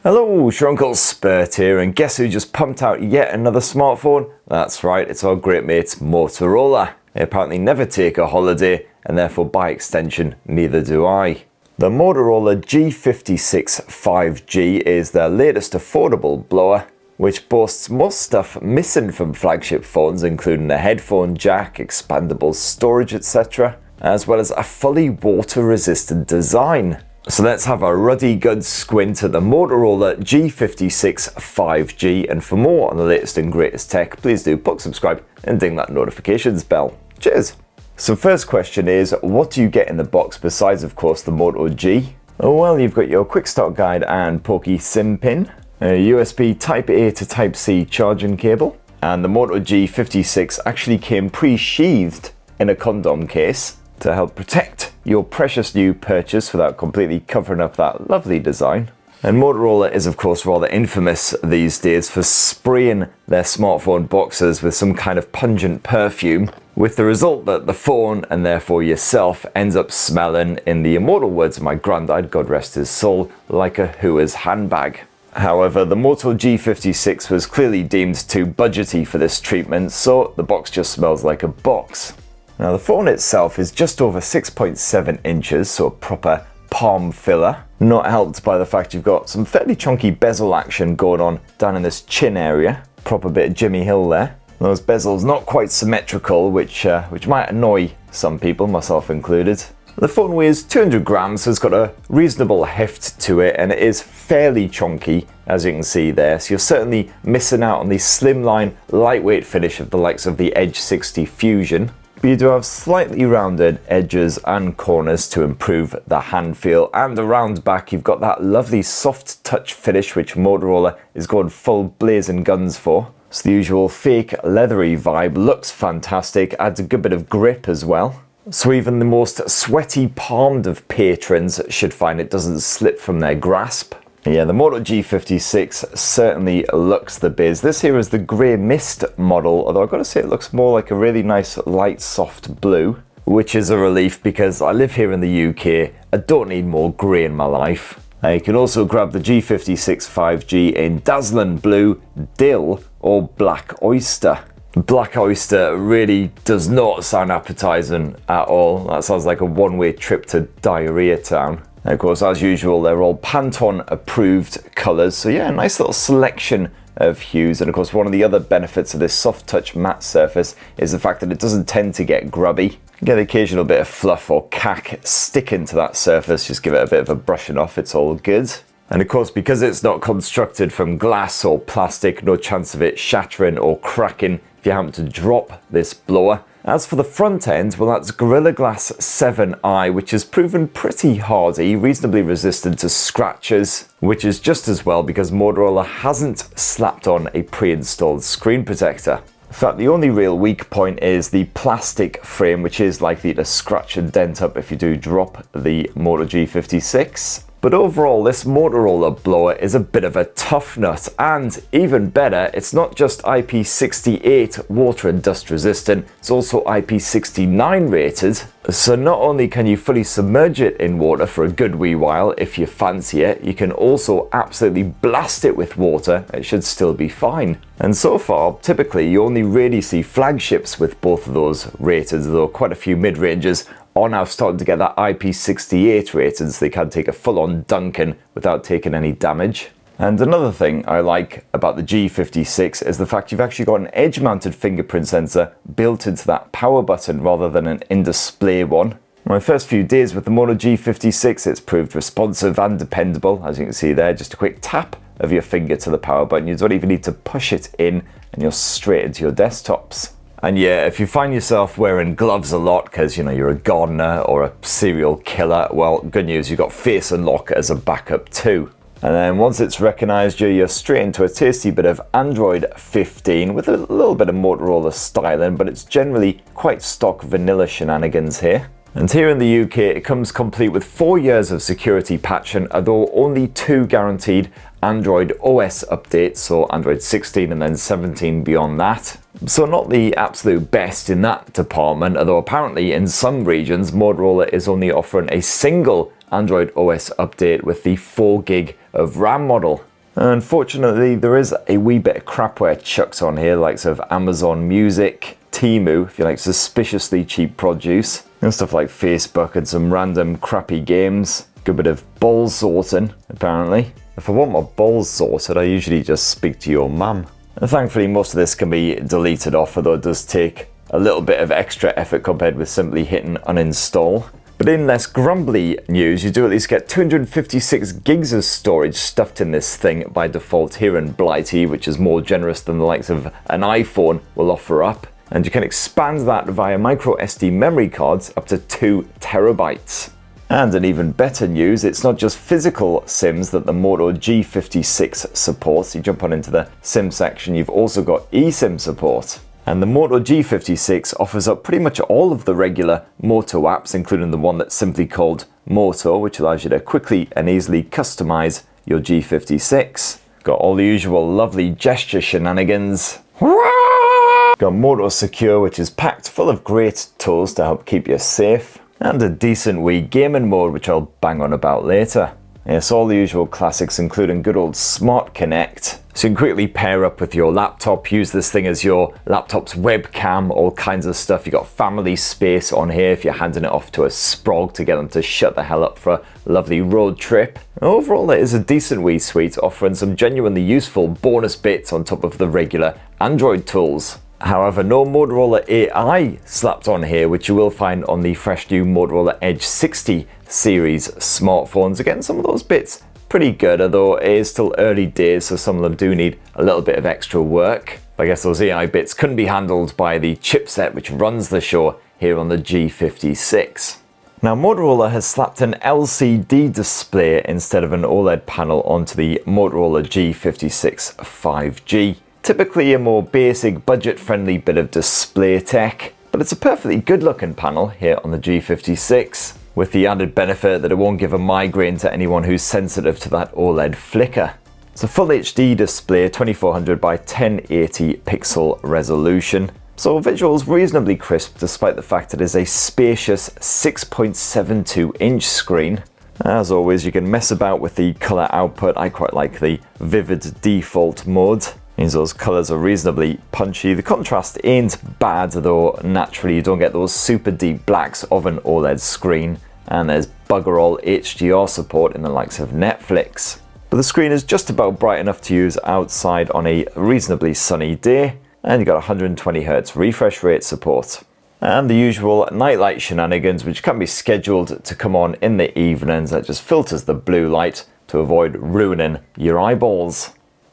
Hello, your Uncle Spurt here, and guess who just pumped out yet another smartphone? That's right, it's our great mates Motorola. They apparently never take a holiday, and therefore by extension, neither do I. The Motorola G56 5G is their latest affordable blower, which boasts most stuff missing from flagship phones, including a headphone jack, expandable storage, etc., as well as a fully water-resistant design. So let's have a ruddy good squint at the Motorola G56 5G, and for more on the latest and greatest tech, please do subscribe and ding that notifications bell. Cheers! So first question is, what do you get in the box besides of course the Moto G? Oh well, you've got your quick start guide and pokey SIM pin, a USB Type A to Type C charging cable, and the Moto G56 actually came pre-sheathed in a condom case to help protect your precious new purchase without completely covering up that lovely design. And Motorola is of course rather infamous these days for spraying their smartphone boxes with some kind of pungent perfume, with the result that the phone, and therefore yourself, ends up smelling, in the immortal words of my granddad, God rest his soul, like a hooer's handbag. However, the Moto G56 was clearly deemed too budgety for this treatment, so the box just smells like a box. Now the phone itself is just over 6.7 inches, so a proper palm filler, not helped by the fact you've got some fairly chunky bezel action going on down in this chin area, proper bit of Jimmy Hill there. Those bezels not quite symmetrical, which might annoy some people, myself included. The phone weighs 200 grams, so it's got a reasonable heft to it, and it is fairly chunky, as you can see there, so you're certainly missing out on the slimline, lightweight finish of the likes of the Edge 60 Fusion. But you do have slightly rounded edges and corners to improve the hand feel, and around back you've got that lovely soft touch finish which Motorola is going full blazing guns for. So the usual fake leathery vibe looks fantastic, adds a good bit of grip as well. So even the most sweaty palmed of patrons should find it doesn't slip from their grasp. Yeah, the Moto G56 certainly looks the biz. This here is the grey mist model, although I've got to say it looks more like a really nice light soft blue, which is a relief because I live here in the UK, I don't need more grey in my life. You can also grab the G56 5G in dazzling blue, dill or black oyster. Black oyster really does not sound appetizing at all. That sounds like a one-way trip to diarrhea town. And of course, as usual, they're all Pantone approved colours, so yeah, a nice little selection of hues. And of course, one of the other benefits of this soft touch matte surface is the fact that it doesn't tend to get grubby. You get the occasional bit of fluff or cack sticking to that surface, just give it a bit of a brushing off, it's all good. And of course, because it's not constructed from glass or plastic, no chance of it shattering or cracking if you happen to drop this blower. As for the front end, well, that's Gorilla Glass 7i, which has proven pretty hardy, reasonably resistant to scratches, which is just as well because Motorola hasn't slapped on a pre-installed screen protector. In fact, the only real weak point is the plastic frame, which is likely to scratch and dent up if you do drop the Moto G56. But overall, this Motorola blower is a bit of a tough nut, and even better, it's not just IP68 water and dust resistant, it's also IP69 rated. So not only can you fully submerge it in water for a good wee while if you fancy it, you can also absolutely blast it with water, it should still be fine. And so far, typically you only really see flagships with both of those rated, though quite a few mid-rangers are now starting to get that IP68 rated, so they can take a full-on dunking without taking any damage. And another thing I like about the G56 is the fact you've actually got an edge-mounted fingerprint sensor built into that power button rather than an in-display one. My first few days with the Moto G56, it's proved responsive and dependable. As you can see there, just a quick tap of your finger to the power button. You don't even need to push it in and you're straight into your desktops. And yeah, if you find yourself wearing gloves a lot because, you know, you're a gardener or a serial killer, well, good news, you've got Face Unlock as a backup too. And then once it's recognised you, you're straight into a tasty bit of Android 15 with a little bit of Motorola styling, but it's generally quite stock vanilla shenanigans here. And here in the UK, it comes complete with 4 years of security patching, although only 2 guaranteed Android OS updates, so Android 16 and then 17 beyond that. So not the absolute best in that department, although apparently in some regions Motorola is only offering a single Android OS update with the 4 gig of RAM model. Unfortunately, there is a wee bit of crapware chucked on here, like sort of Amazon Music, Temu, if you like suspiciously cheap produce, and stuff like Facebook and some random crappy games. Good bit of balls sorting, apparently. If I want my balls sorted, I usually just speak to your mum. And thankfully, most of this can be deleted off, although it does take a little bit of extra effort compared with simply hitting uninstall. But in less grumbly news, you do at least get 256 gigs of storage stuffed in this thing by default here in Blighty, which is more generous than the likes of an iPhone will offer up. And you can expand that via microSD memory cards up to 2 terabytes. And in even better news, it's not just physical SIMs that the Moto G56 supports. You jump on into the SIM section, you've also got eSIM support. And the Moto G56 offers up pretty much all of the regular Moto apps, including the one that's simply called Moto, which allows you to quickly and easily customize your G56. Got all the usual lovely gesture shenanigans. Got Moto Secure, which is packed full of great tools to help keep you safe. And a decent wee gaming mode, which I'll bang on about later. Yes, all the usual classics, including good old Smart Connect. So you can quickly pair up with your laptop, use this thing as your laptop's webcam, all kinds of stuff. You got family space on here if you're handing it off to a sprog to get them to shut the hell up for a lovely road trip. Overall, it is a decent wee suite, offering some genuinely useful bonus bits on top of the regular Android tools. However, no Motorola AI slapped on here, which you will find on the fresh new Motorola Edge 60 series smartphones. Again, some of those bits pretty good, although it is still early days, so some of them do need a little bit of extra work. I guess those AI bits couldn't be handled by the chipset which runs the show here on the G56. Now, Motorola has slapped an LCD display instead of an OLED panel onto the Motorola G56 5G. Typically a more basic, budget-friendly bit of display tech, but it's a perfectly good-looking panel here on the G56, with the added benefit that it won't give a migraine to anyone who's sensitive to that OLED flicker. It's a full HD display, 2400 by 1080 pixel resolution, so visuals reasonably crisp despite the fact it is a spacious 6.72-inch screen. As always, you can mess about with the color output. I quite like the vivid default mode. Means those colours are reasonably punchy. The contrast ain't bad, though naturally you don't get those super deep blacks of an OLED screen, and there's bugger all HDR support in the likes of Netflix. But the screen is just about bright enough to use outside on a reasonably sunny day, and you got 120Hz refresh rate support. And the usual nightlight shenanigans, which can be scheduled to come on in the evenings, that just filters the blue light to avoid ruining your eyeballs.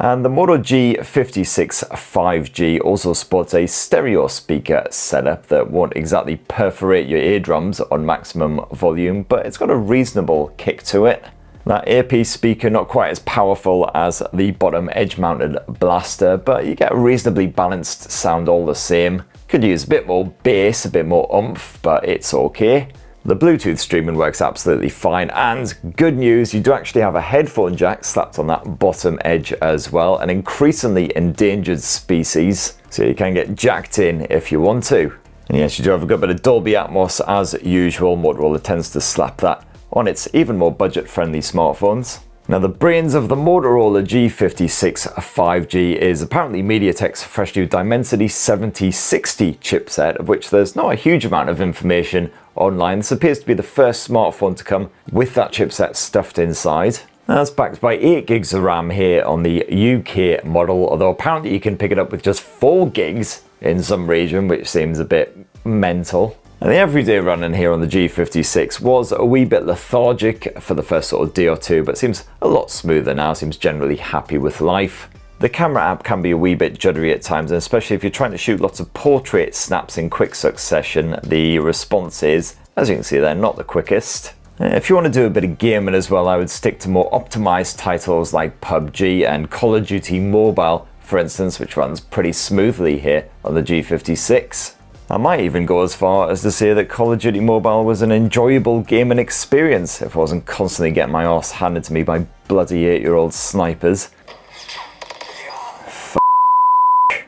And the Moto G56 5G also sports a stereo speaker setup that won't exactly perforate your eardrums on maximum volume, but it's got a reasonable kick to it. That earpiece speaker not quite as powerful as the bottom edge-mounted blaster, but you get a reasonably balanced sound all the same. Could use a bit more bass, a bit more oomph, but it's okay. The Bluetooth streaming works absolutely fine, and good news, you do actually have a headphone jack slapped on that bottom edge as well, an increasingly endangered species, so you can get jacked in if you want to. And yes, you do have a good bit of Dolby Atmos as usual. Motorola tends to slap that on its even more budget-friendly smartphones. Now, the brains of the Motorola G56 5G is apparently MediaTek's fresh new Dimensity 7060 chipset, of which there's not a huge amount of information online. This appears to be the first smartphone to come with that chipset stuffed inside. That's backed by 8 gigs of RAM here on the UK model, although apparently you can pick it up with just 4 gigs in some region, which seems a bit mental. And the everyday running here on the G56 was a wee bit lethargic for the first sort of day or two, but seems a lot smoother now, seems generally happy with life. The camera app can be a wee bit juddery at times, and especially if you're trying to shoot lots of portrait snaps in quick succession, the response is, as you can see there, not the quickest. If you want to do a bit of gaming as well, I would stick to more optimized titles like PUBG and Call of Duty Mobile, for instance, which runs pretty smoothly here on the G56. I might even go as far as to say that Call of Duty Mobile was an enjoyable gaming experience if I wasn't constantly getting my arse handed to me by bloody 8-year-old snipers.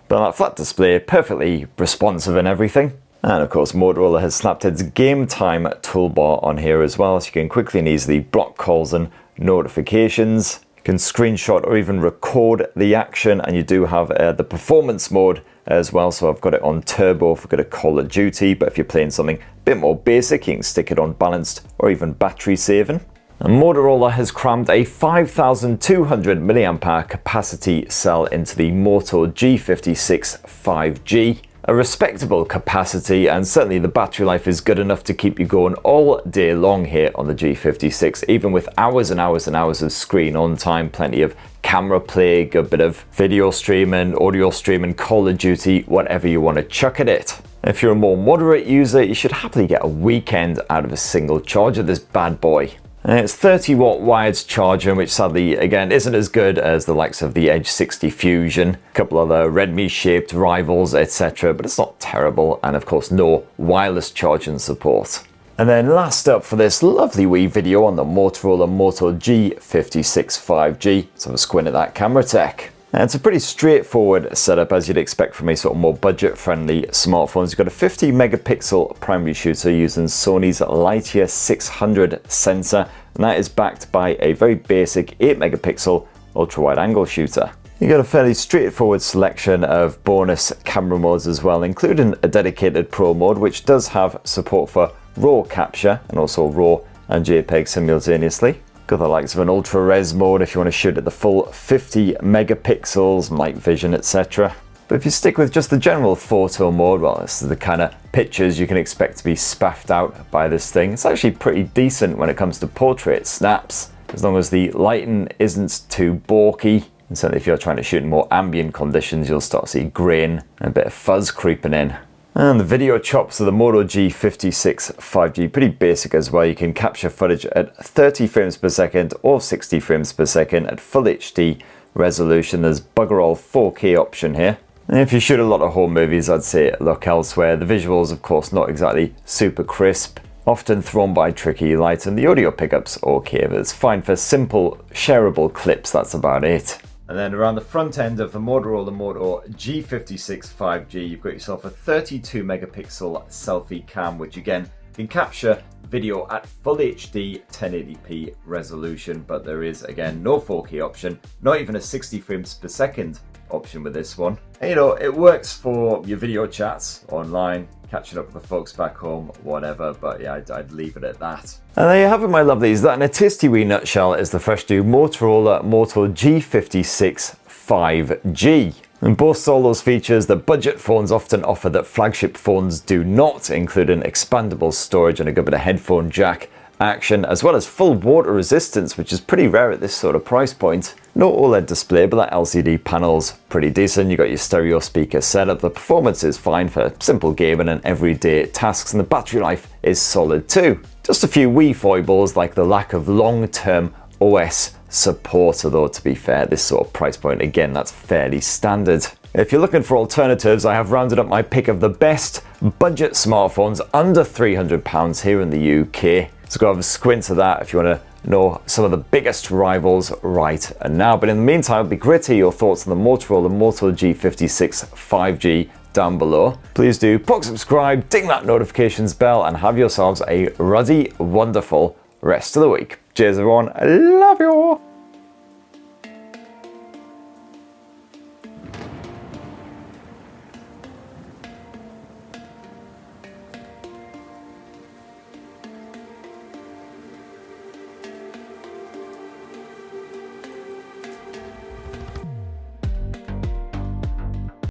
But that flat display, perfectly responsive and everything. And of course, Motorola has slapped its game time toolbar on here as well, so you can quickly and easily block calls and notifications. You can screenshot or even record the action, and you do have the performance mode as well. So I've got it on turbo for a Call of Duty, but if you're playing something a bit more basic, you can stick it on balanced or even battery saving. And Motorola has crammed a 5200 mAh capacity cell into the Moto G56 5G. A respectable capacity, and certainly the battery life is good enough to keep you going all day long here on the G56, even with hours and hours and hours of screen on time, plenty of camera play, a bit of video streaming, audio streaming, Call of Duty, whatever you want to chuck at it. If you're a more moderate user, you should happily get a weekend out of a single charge of this bad boy. And it's 30-watt wired charging, which sadly, again, isn't as good as the likes of the Edge 60 Fusion, a couple other Redmi-shaped rivals, etc., but it's not terrible, and of course no wireless charging support. And then last up for this lovely wee video on the Motorola Moto G56 5G, let's have a squint at that camera tech. And it's a pretty straightforward setup, as you'd expect from a sort of more budget-friendly smartphones. You've got a 50 megapixel primary shooter using Sony's Lightyear 600 sensor, and that is backed by a very basic 8 megapixel ultra-wide angle shooter. You've got a fairly straightforward selection of bonus camera modes as well, including a dedicated Pro mode, which does have support for RAW capture and also RAW and JPEG simultaneously. Got the likes of an ultra res mode if you want to shoot at the full 50 megapixels, night vision, etc. But if you stick with just the general photo mode, well, this is the kind of pictures you can expect to be spaffed out by this thing. It's actually pretty decent when it comes to portrait snaps, as long as the lighting isn't too bulky. And certainly if you're trying to shoot in more ambient conditions, you'll start to see grain and a bit of fuzz creeping in. And the video chops of the Moto G56 5G, pretty basic as well. You can capture footage at 30 frames per second or 60 frames per second at full HD resolution. There's bugger all 4K option here. And if you shoot a lot of home movies, I'd say look elsewhere. The visuals, of course, not exactly super crisp, often thrown by tricky light, and the audio pickup's okay, but it's fine for simple shareable clips, that's about it. And then around the front end of the Motorola Moto G56 5G, you've got yourself a 32 megapixel selfie cam, which again can capture video at full HD 1080p resolution, but there is again no 4K option, not even a 60 frames per second option with this one. And, you know, it works for your video chats online, catching up with the folks back home, whatever, but yeah, I'd leave it at that. And there you have it, my lovelies. That in a tasty wee nutshell is the fresh new Motorola Moto G56 5G. And boasts all those features that budget phones often offer that flagship phones do not, including expandable storage and a good bit of headphone jack action, as well as full water resistance, which is pretty rare at this sort of price point. No OLED display, but that LCD panel's pretty decent. You got your stereo speaker setup. The performance is fine for simple gaming and everyday tasks, and the battery life is solid too. Just a few wee foibles like the lack of long-term OS support, although to be fair, this sort of price point, again, that's fairly standard. If you're looking for alternatives, I have rounded up my pick of the best budget smartphones under £300 here in the UK. So go have a squint at that if you want to know some of the biggest rivals right now. But in the meantime, it'd be great to hear your thoughts on the Motorola Moto G56 5G down below. Please do subscribe, ding that notifications bell, and have yourselves a ruddy, wonderful rest of the week. Cheers everyone, I love you all.